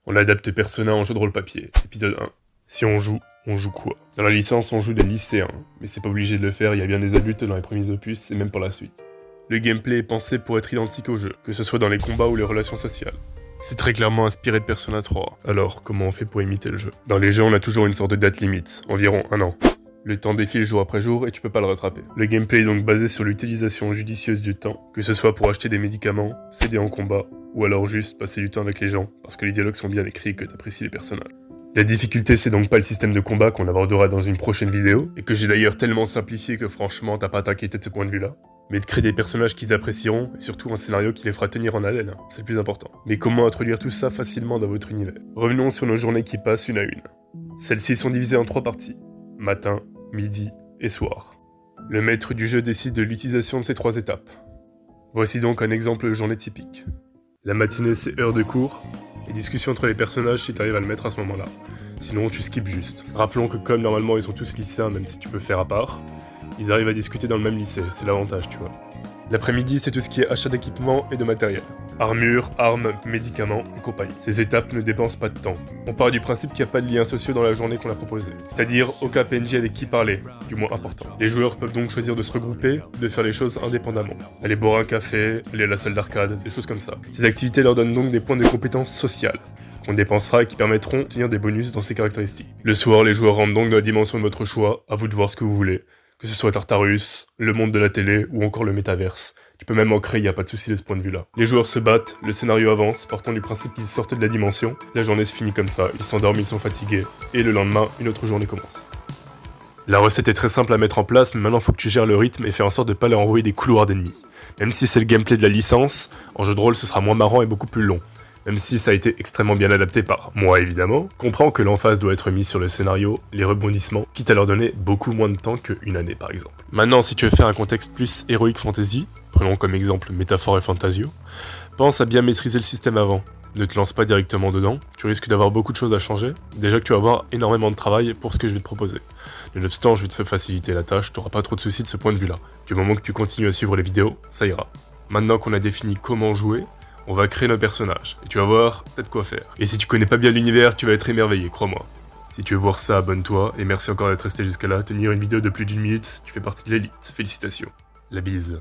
On adapte Persona en jeu de rôle papier, épisode 1. Si on joue quoi? Dans la licence, on joue des lycéens, mais c'est pas obligé de le faire, il y a bien des adultes dans les premiers opus et même pour la suite. Le gameplay est pensé pour être identique au jeu, que ce soit dans les combats ou les relations sociales. C'est très clairement inspiré de Persona 3. Alors, comment on fait pour imiter le jeu? Dans les jeux, on a toujours une sorte de date limite, environ 1 an. Le temps défile jour après jour et tu peux pas le rattraper. Le gameplay est donc basé sur l'utilisation judicieuse du temps, que ce soit pour acheter des médicaments, s'aider en combat, ou alors juste passer du temps avec les gens, parce que les dialogues sont bien écrits et que t'apprécies les personnages. La difficulté, c'est donc pas le système de combat qu'on abordera dans une prochaine vidéo, et que j'ai d'ailleurs tellement simplifié que franchement t'as pas à t'inquiéter de ce point de vue-là, mais de créer des personnages qu'ils apprécieront, et surtout un scénario qui les fera tenir en haleine, c'est le plus important. Mais comment introduire tout ça facilement dans votre univers? Revenons sur nos journées qui passent une à une. Celles-ci sont divisées en 3 parties. Matin, midi et soir. Le maître du jeu décide de l'utilisation de ces 3 étapes. Voici donc un exemple de journée typique. La matinée, c'est heure de cours, et discussion entre les personnages si t'arrives à le mettre à ce moment-là. Sinon, tu skips juste. Rappelons que comme normalement ils sont tous lycéens, même si tu peux faire à part, ils arrivent à discuter dans le même lycée, c'est l'avantage, tu vois. L'après-midi, c'est tout ce qui est achat d'équipement et de matériel. Armure, armes, médicaments et compagnie. Ces étapes ne dépensent pas de temps. On part du principe qu'il n'y a pas de liens sociaux dans la journée qu'on a proposée. C'est-à-dire aucun PNJ avec qui parler, du moins important. Les joueurs peuvent donc choisir de se regrouper, de faire les choses indépendamment. Aller boire un café, aller à la salle d'arcade, des choses comme ça. Ces activités leur donnent donc des points de compétences sociales qu'on dépensera et qui permettront d'obtenir des bonus dans ces caractéristiques. Le soir, les joueurs rentrent donc dans la dimension de votre choix, à vous de voir ce que vous voulez. Que ce soit Tartarus, le monde de la télé ou encore le métaverse. Tu peux même en créer, y a pas de souci de ce point de vue là. Les joueurs se battent, le scénario avance, partant du principe qu'ils sortent de la dimension, la journée se finit comme ça, ils s'endorment, ils sont fatigués, et le lendemain, une autre journée commence. La recette est très simple à mettre en place, mais maintenant faut que tu gères le rythme et faire en sorte de pas leur envoyer des couloirs d'ennemis. Même si c'est le gameplay de la licence, en jeu de rôle ce sera moins marrant et beaucoup plus long. Même si ça a été extrêmement bien adapté par moi évidemment, comprends que l'emphase doit être mise sur le scénario, les rebondissements, quitte à leur donner beaucoup moins de temps qu'une année par exemple. Maintenant, si tu veux faire un contexte plus Heroic Fantasy, prenons comme exemple Métaphore et Fantasio, pense à bien maîtriser le système avant. Ne te lance pas directement dedans, tu risques d'avoir beaucoup de choses à changer, déjà que tu vas avoir énormément de travail pour ce que je vais te proposer. Nonobstant, je vais te faciliter la tâche, t'auras pas trop de soucis de ce point de vue là. Du moment que tu continues à suivre les vidéos, ça ira. Maintenant qu'on a défini comment jouer, on va créer nos personnages, et tu vas voir, t'as de quoi faire. Et si tu connais pas bien l'univers, tu vas être émerveillé, crois-moi. Si tu veux voir ça, abonne-toi, et merci encore d'être resté jusqu'à là. Tenir une vidéo de plus d'1 minute, tu fais partie de l'élite, félicitations. La bise.